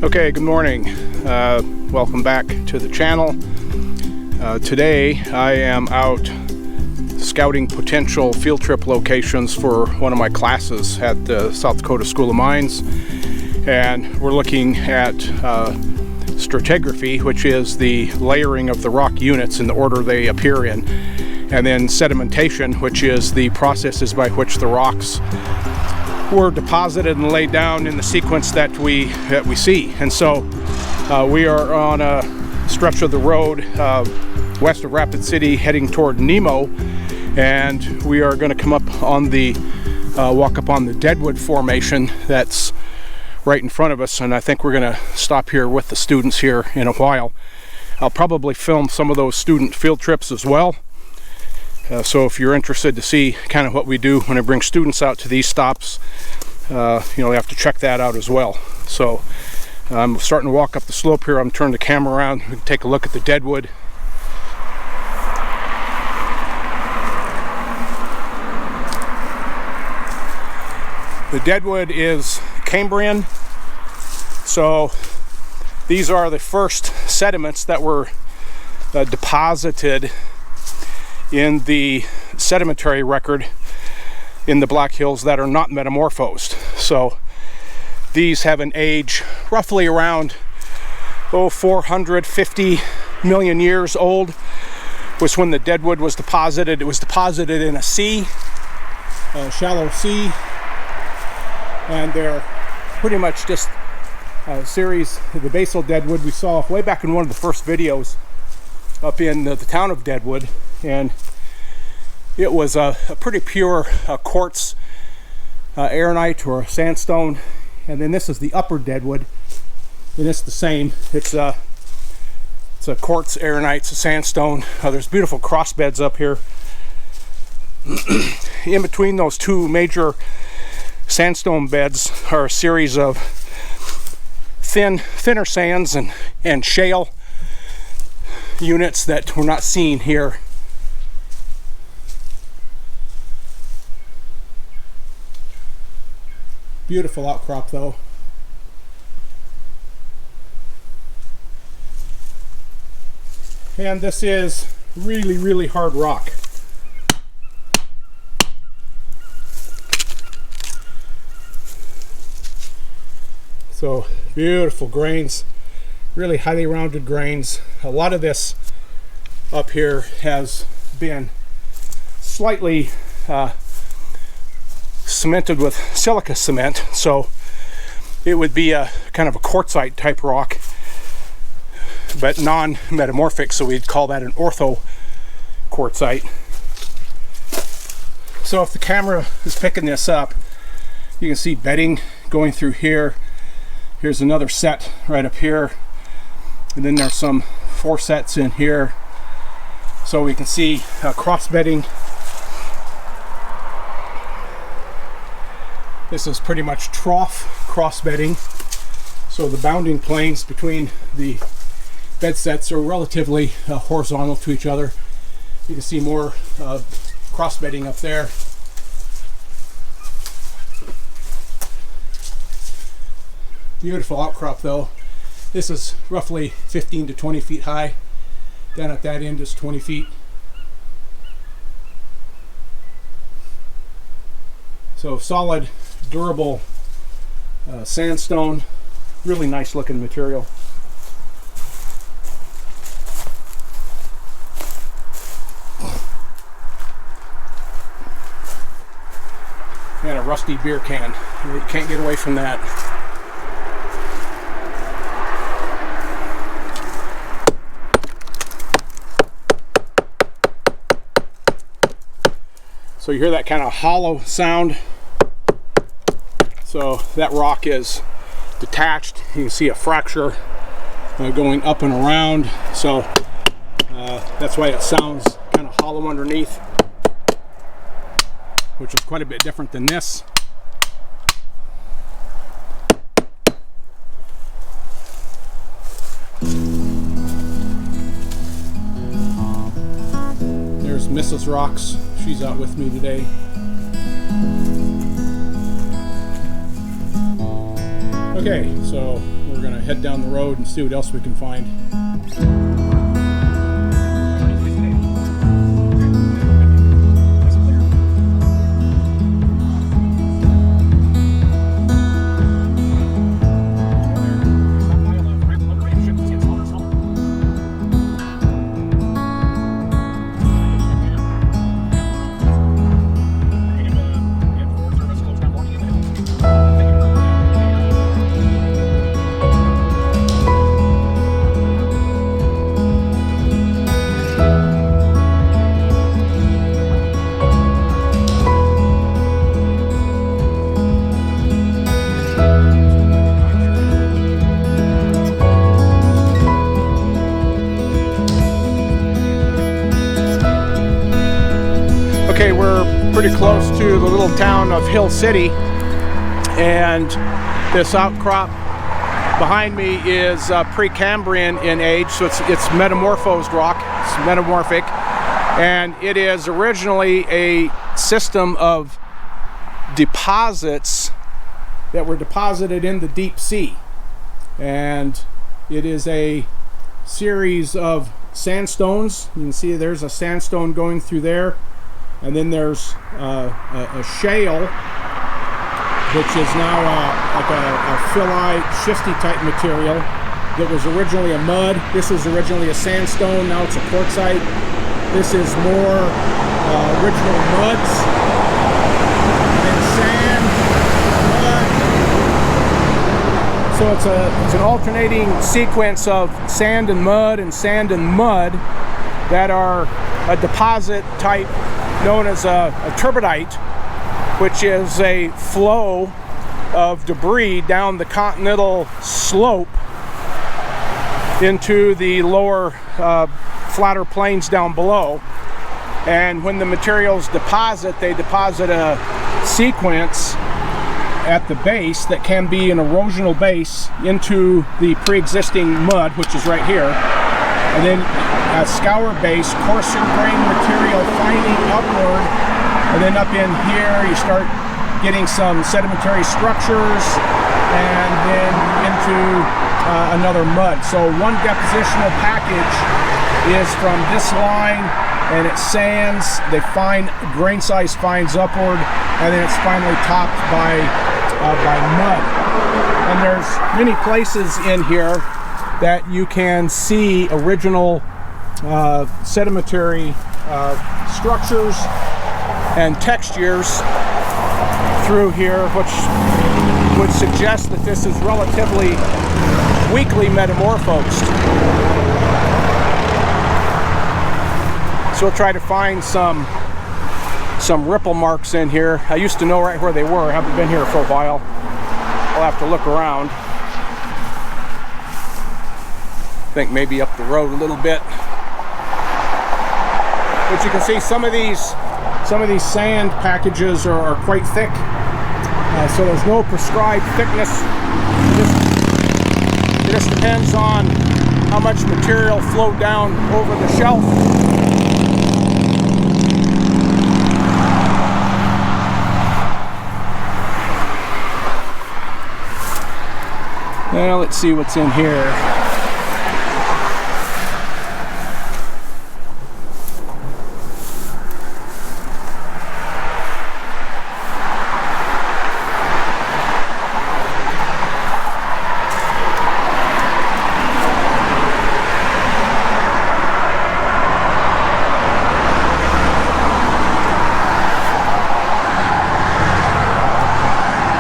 Okay, good morning. Welcome back to the channel. Today I am out scouting potential field trip locations for one of my classes at the South Dakota School of Mines, and we're looking at stratigraphy, which is the layering of the rock units in the order they appear in, and then sedimentation, which is the processes by which the rocks were deposited and laid down in the sequence that we see. And so we are on a stretch of the road west of Rapid City heading toward Nemo, and we are going to come up on the walk up on the Deadwood Formation that's right in front of us, and I think we're going to stop here with the students here in a while. I'll probably film some of those student field trips as well. So if you're interested to see kind of what we do when I bring students out to these stops, you have to check that out as well. So I'm starting to walk up the slope here. I'm turning the camera around. We can take a look at the Deadwood. The Deadwood is Cambrian. So these are the first sediments that were deposited in the sedimentary record in the Black Hills that are not metamorphosed. So these have an age roughly around 450 million years old was when the Deadwood was deposited. It was deposited in a sea, a shallow sea, and they're pretty much just a series of the basal Deadwood we saw way back in one of the first videos up in the town of Deadwood. And it was a pretty pure quartz arenite or sandstone. And then this is the upper Deadwood, and it's the same. It's a quartz aranite, it's a sandstone. There's beautiful cross beds up here. In between those two major sandstone beds are a series of thinner sands and shale units that we're not seeing here. Beautiful outcrop though. And this is really hard rock. So beautiful grains, really highly rounded grains. A lot of this up here has been slightly cemented with silica cement, so it would be a kind of a quartzite type rock, but non-metamorphic, so we'd call that an ortho quartzite. So if the camera is picking this up, you can see bedding going through here. Here's another set right up here, and then there's some 4 sets in here, so we can see cross bedding. This is pretty much trough cross bedding, so the bounding planes between the bed sets are relatively horizontal to each other. You can see more cross bedding up there. Beautiful outcrop though. This is roughly 15 to 20 feet high. Down at that end is 20 feet. So solid, durable sandstone, really nice looking material. And a rusty beer can. You can't get away from that. So you hear that kind of hollow sound. So that rock is detached. You can see a fracture going up and around. So that's why it sounds kind of hollow underneath, which is quite a bit different than this. There's Mrs. Rocks. She's out with me today. Okay, so we're we're going to head down the road and see what else we can find. Okay, we're pretty close to the little town of Hill City, and this outcrop behind me is Precambrian in age, so it's metamorphosed rock, it's metamorphic, and it is originally a system of deposits that were deposited in the deep sea, and it is a series of sandstones. You can see there's a sandstone going through there. And then there's a shale, which is now like a phyllite, schisty type material that was originally a mud. This was originally a sandstone, now it's a quartzite. This is more original muds, and sand, mud. So it's an alternating sequence of sand and mud that are a deposit type known as a turbidite, which is a flow of debris down the continental slope into the lower flatter plains down below. And when the materials deposit, they deposit a sequence at the base that can be an erosional base into the pre-existing mud, which is right here, and then a scour base, coarser grain material fining upward, and then up in here you start getting some sedimentary structures, and then into another mud. So one depositional package is from this line, and it sands, they fine, grain size fines upward, and then it's finally topped by mud. And there's many places in here that you can see original sedimentary structures and textures through here, which would suggest that this is relatively weakly metamorphosed. So we'll try to find some ripple marks in here. I used to know right where they were. I haven't been here for a while. I'll have to look around. I think maybe up the road a little bit. But you can see some of these sand packages are quite thick. So there's no prescribed thickness. It just depends on how much material flowed down over the shelf. Now let's see what's in here.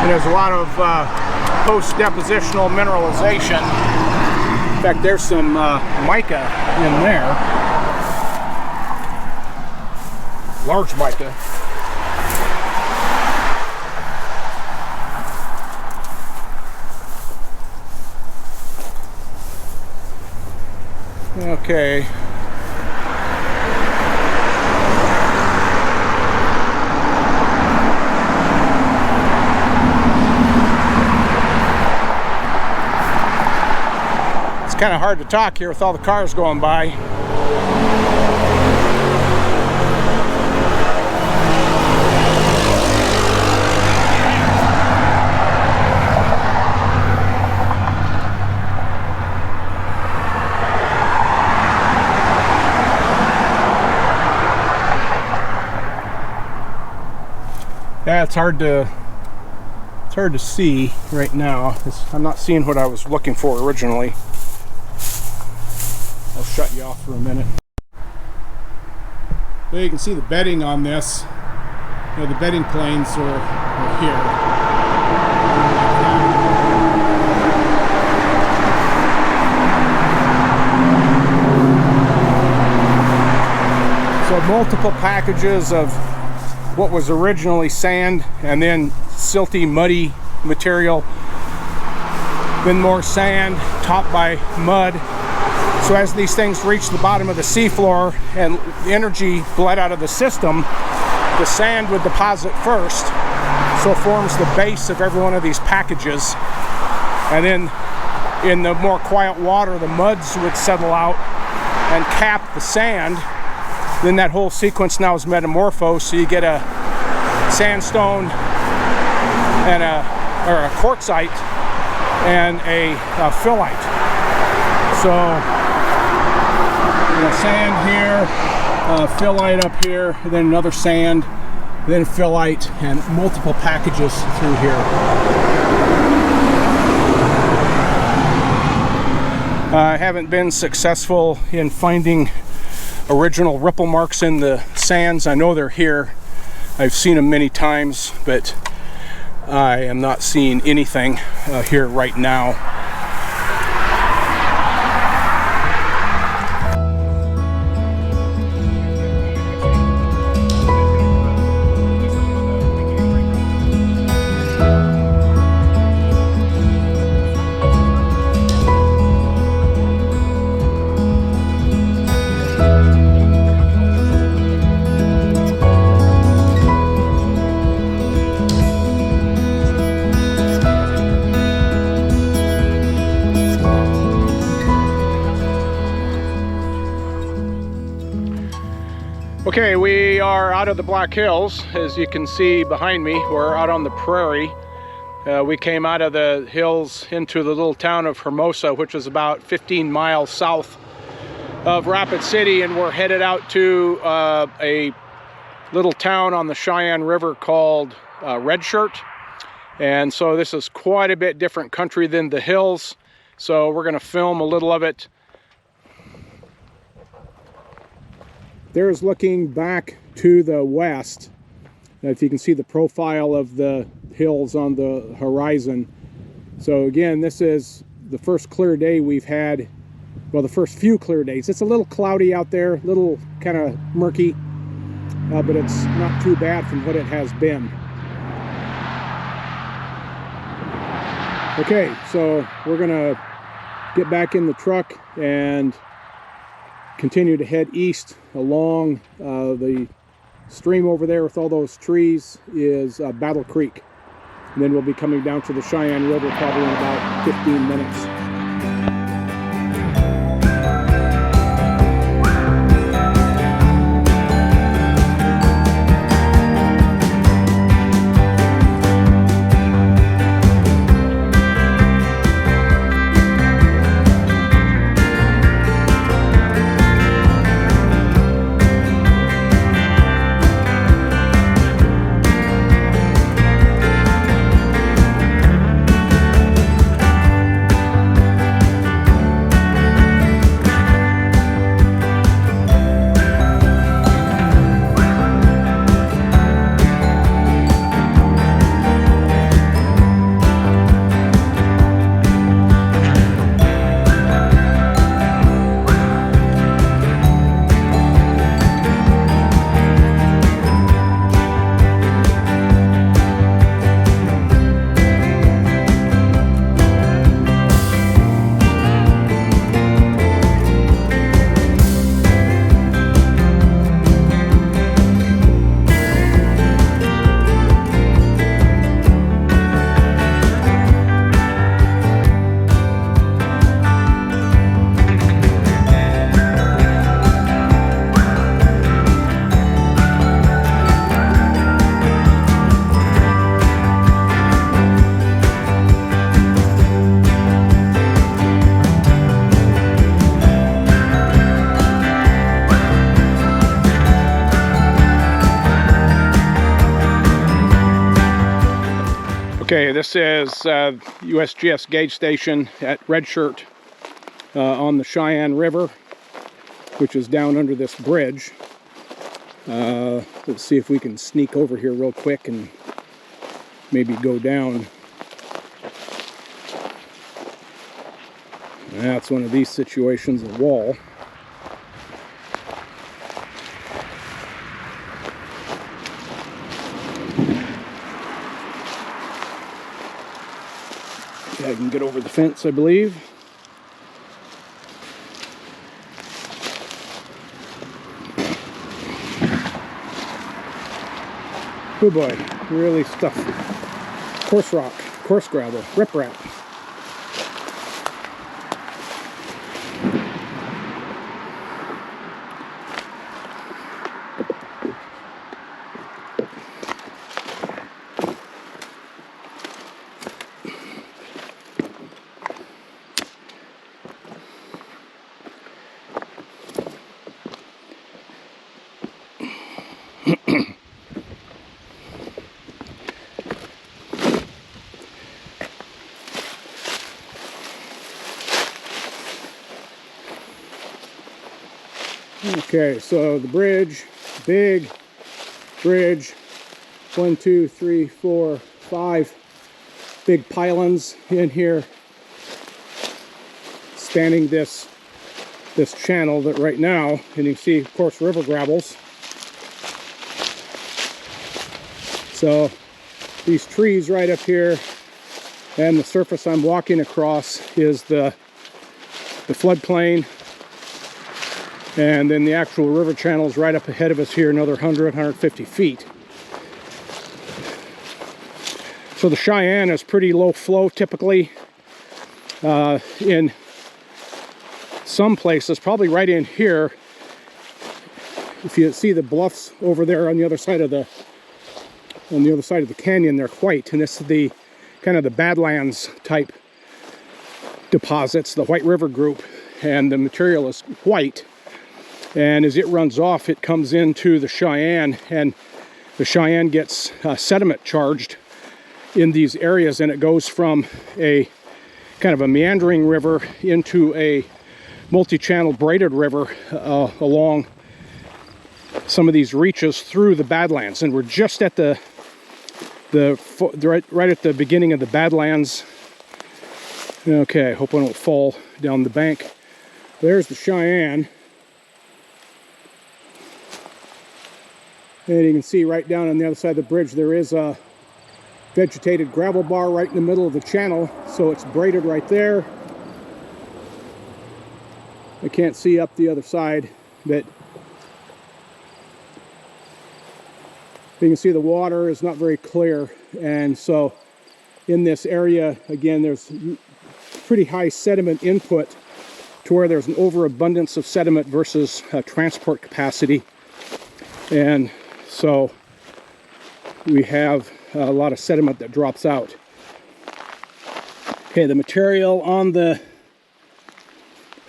And there's a lot of post-depositional mineralization. In fact, there's some mica in there. Large mica. Okay. Kind of hard to talk here with all the cars going by. Yeah, it's hard to see right now. I'm not seeing what I was looking for originally. I'll shut you off for a minute. Well, you can see the bedding on this. You know, the bedding planes are here. So multiple packages of what was originally sand, and then silty, muddy material, then more sand topped by mud. So as these things reach the bottom of the seafloor and the energy bled out of the system, the sand would deposit first, so it forms the base of every one of these packages. And then in the more quiet water, the muds would settle out and cap the sand. Then that whole sequence now is metamorphosed, so you get a sandstone and a quartzite and a phyllite. So sand here, phyllite up here, and then another sand, then phyllite, and multiple packages through here. I haven't been successful in finding original ripple marks in the sands. I know they're here. I've seen them many times, but I am not seeing anything here right now. Okay, we are out of the Black Hills. As you can see behind me, we're out on the prairie. We came out of the hills into the little town of Hermosa, which is about 15 miles south of Rapid City, and we're headed out to a little town on the Cheyenne River called Red Shirt. And so this is quite a bit different country than the hills. So we're gonna film a little of it. There's looking back to the west. If you can see the profile of the hills on the horizon. So again, this is the first clear day we've had, well, the first few clear days. It's a little cloudy out there, a little kind of murky, but it's not too bad from what it has been. Okay, so we're gonna get back in the truck and continue to head east along the stream over there with all those trees is Battle Creek. And then we'll be coming down to the Cheyenne River probably in about 15 minutes. Okay, this is USGS gauge station at Red Shirt on the Cheyenne River, which is down under this bridge. Let's see if we can sneak over here real quick and maybe go down. That's one of these situations, a wall. I can get over the fence, I believe. Oh boy, really stuffed. Coarse rock, coarse gravel, riprap. Okay, so the bridge, big bridge, 1, 2, 3, 4, 5 big pylons in here, spanning this channel that right now, and you can see, of course, river gravels. So these trees right up here, and the surface I'm walking across is the floodplain. And then the actual river channel is right up ahead of us here, another 150 feet. So the Cheyenne is pretty low flow typically. In some places, probably right in here, if you see the bluffs over there on the other side of the canyon, they're white, and this is the kind of the Badlands type deposits, the White River group, and the material is white. And as it runs off, it comes into the Cheyenne, and the Cheyenne gets sediment charged in these areas, and it goes from a kind of a meandering river into a multi-channel braided river along some of these reaches through the Badlands. And we're just at right at the beginning of the Badlands. Okay, I hope I don't fall down the bank. There's the Cheyenne. And you can see right down on the other side of the bridge, there is a vegetated gravel bar right in the middle of the channel, so it's braided right there. I can't see up the other side, but you can see the water is not very clear, and so in this area, again, there's pretty high sediment input to where there's an overabundance of sediment versus transport capacity. And so we have a lot of sediment that drops out. Okay, the material on the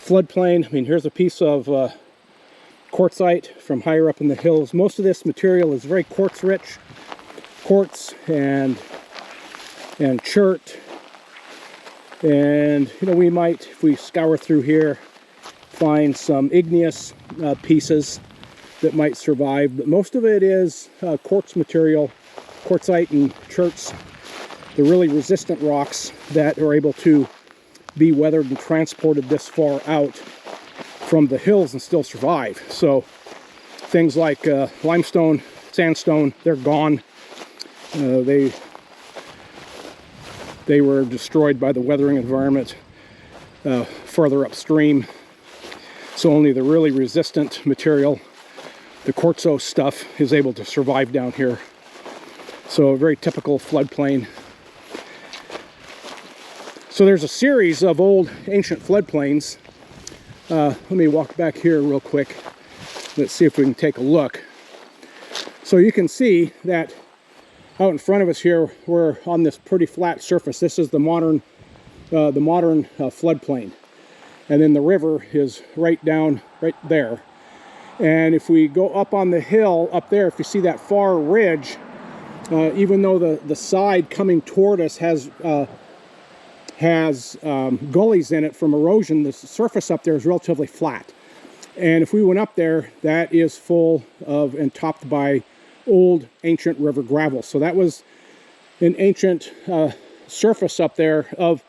floodplain, I mean, here's a piece of quartzite from higher up in the hills. Most of this material is very quartz rich. Quartz and chert. And, you know, we might, if we scour through here, find some igneous pieces that might survive, but most of it is quartz material, quartzite and cherts, the really resistant rocks that are able to be weathered and transported this far out from the hills and still survive. So things like limestone, sandstone, they're gone. They were destroyed by the weathering environment further upstream. So only the really resistant material, the quartzose stuff, is able to survive down here. So a very typical floodplain. So there's a series of old ancient floodplains. Let me walk back here real quick. Let's see if we can take a look. So you can see that out in front of us here, we're on this pretty flat surface. This is the modern floodplain. And then the river is right down right there. And if we go up on the hill up there, if you see that far ridge, even though the side coming toward us has gullies in it from erosion, the surface up there is relatively flat. And if we went up there, that is full of and topped by old ancient river gravel. So that was an ancient surface up there of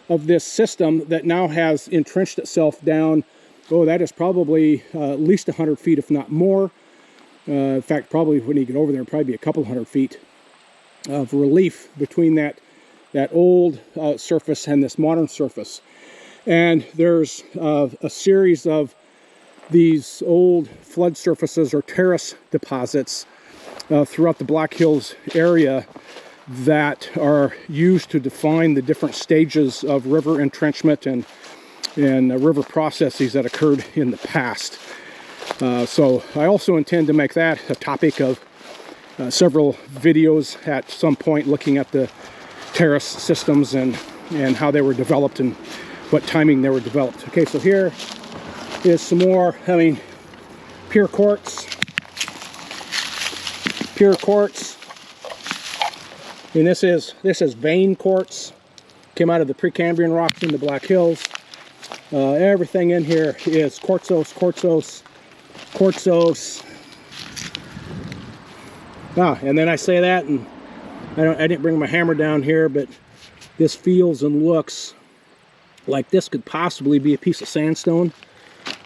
this system that now has entrenched itself down. Oh, that is probably at least 100 feet, if not more. In fact, probably when you get over there, probably be a couple hundred feet of relief between that old surface and this modern surface. And there's a series of these old flood surfaces or terrace deposits throughout the Black Hills area that are used to define the different stages of river entrenchment and river processes that occurred in the past. So I also intend to make that a topic of several videos at some point, looking at the terrace systems and how they were developed and what timing they were developed. Okay, so here is some more, pure quartz. Pure quartz. And this is vein quartz. Came out of the Precambrian rocks in the Black Hills. Everything in here is quartzose, quartzose, quartzose. And then I say that, and I didn't bring my hammer down here, but this feels and looks like this could possibly be a piece of sandstone.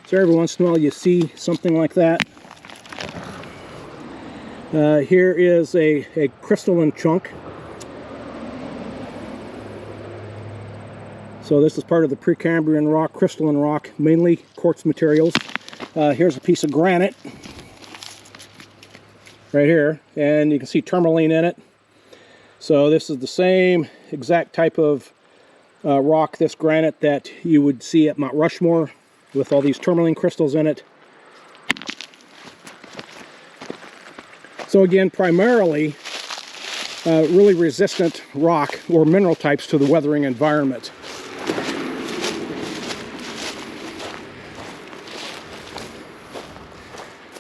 So every once in a while you see something like that. Here is a crystalline chunk. So this is part of the Precambrian rock, crystalline rock, mainly quartz materials. Here's a piece of granite right here, and you can see tourmaline in it. So this is the same exact type of rock, this granite, that you would see at Mount Rushmore with all these tourmaline crystals in it. So again, primarily really resistant rock or mineral types to the weathering environment.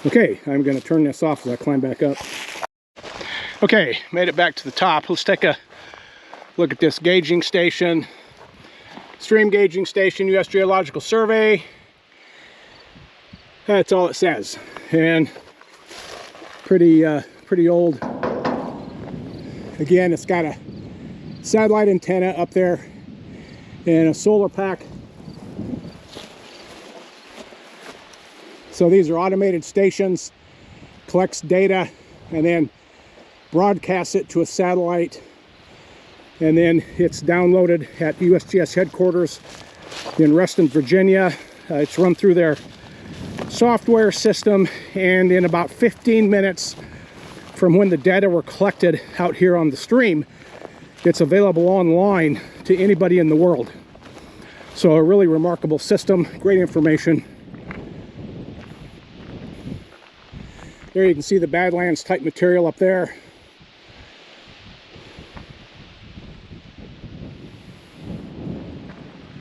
Okay, I'm going to turn this off as I climb back up. Okay, made it back to the top. Let's take a look at this gauging station. Stream gauging station, U.S. Geological Survey. That's all it says. And pretty old. Again, it's got a satellite antenna up there and a solar pack. So these are automated stations, collects data and then broadcasts it to a satellite, and then it's downloaded at USGS headquarters in Reston, Virginia. It's run through their software system, and in about 15 minutes from when the data were collected out here on the stream, it's available online to anybody in the world. So a really remarkable system, great information. There you can see the Badlands type material up there.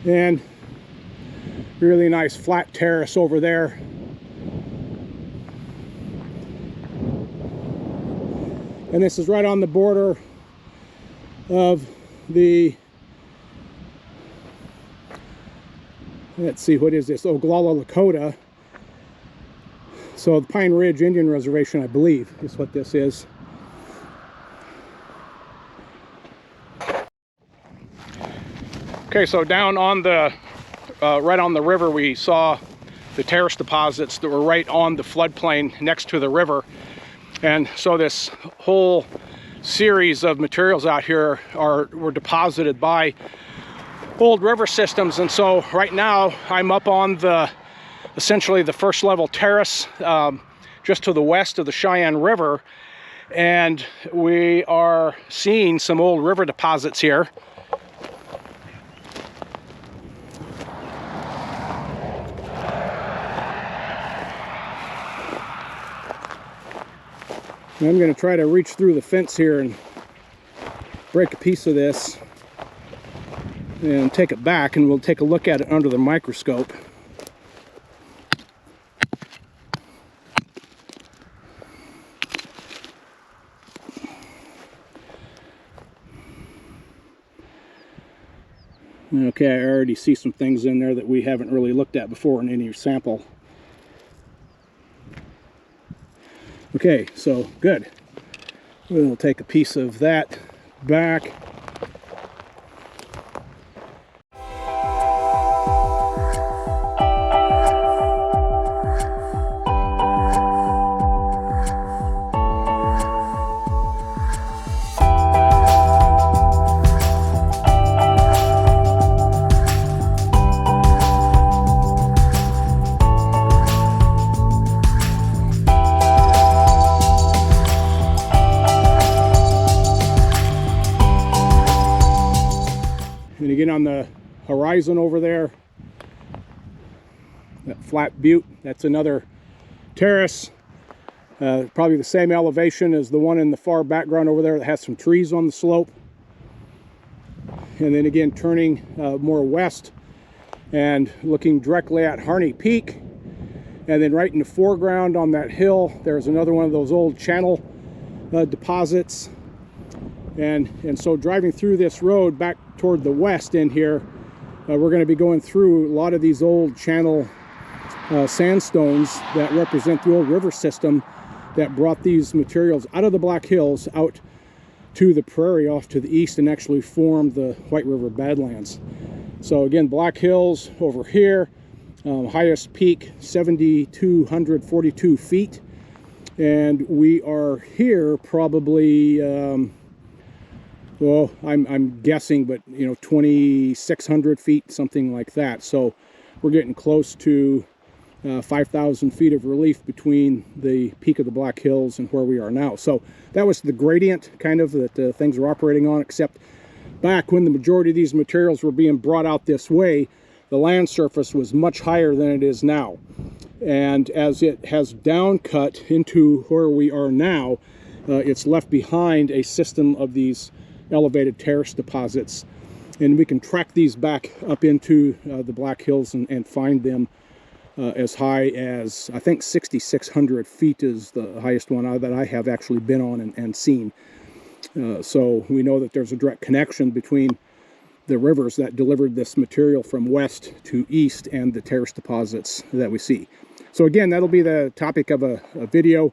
And really nice flat terrace over there. And this is right on the border of the, let's see, what is this? Oglala, Lakota. So the Pine Ridge Indian Reservation, I believe, is what this is. Okay, so down on the, right on the river, we saw the terrace deposits that were right on the floodplain next to the river. And so this whole series of materials out here were deposited by old river systems. And so right now I'm up on essentially the first level terrace just to the west of the Cheyenne River, and we are seeing some old river deposits here. And I'm going to try to reach through the fence here and break a piece of this and take it back, and we'll take a look at it under the microscope. Okay, I already see some things in there that we haven't really looked at before in any sample. Okay, so good. We'll take a piece of that back. And again, on the horizon over there, that flat butte, that's another terrace. Probably the same elevation as the one in the far background over there that has some trees on the slope. And then again, turning more west and looking directly at Harney Peak. And then right in the foreground on that hill, there's another one of those old channel deposits. And so driving through this road back toward the west in here, we're going to be going through a lot of these old channel sandstones that represent the old river system that brought these materials out of the Black Hills out to the prairie off to the east and actually formed the White River Badlands. So again, Black Hills over here, highest peak 7,242 feet, and we are here probably well, I'm guessing, but 2,600 feet, something like that. So we're getting close to 5,000 feet of relief between the peak of the Black Hills and where we are now. So that was the gradient kind of that things were operating on, except back when the majority of these materials were being brought out this way, the land surface was much higher than it is now. And as it has down cut into where we are now, it's left behind a system of these elevated terrace deposits, and we can track these back up into the Black Hills and find them as high as, I think 6,600 feet is the highest one that I have actually been on and seen. So we know that there's a direct connection between the rivers that delivered this material from west to east and the terrace deposits that we see. So again, that'll be the topic of a video.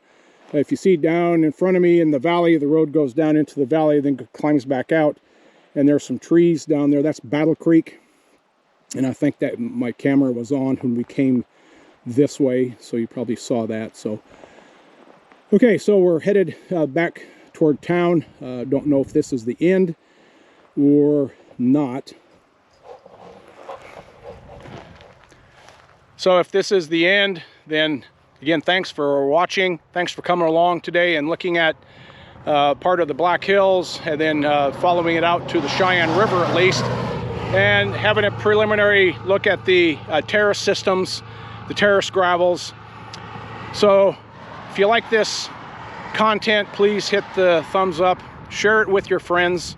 If you see down in front of me in the valley, the road goes down into the valley, then climbs back out, and there's some trees down there. That's Battle Creek, and I think that my camera was on when we came this way, so you probably saw that. So okay, so we're headed back toward town. Don't know if this is the end or not. So if this is the end, then again, thanks for watching. Thanks for coming along today and looking at part of the Black Hills, and then following it out to the Cheyenne River at least, and having a preliminary look at the terrace systems, the terrace gravels. So if you like this content, please hit the thumbs up, share it with your friends,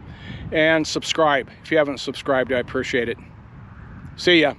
and subscribe. If you haven't subscribed, I appreciate it. See ya.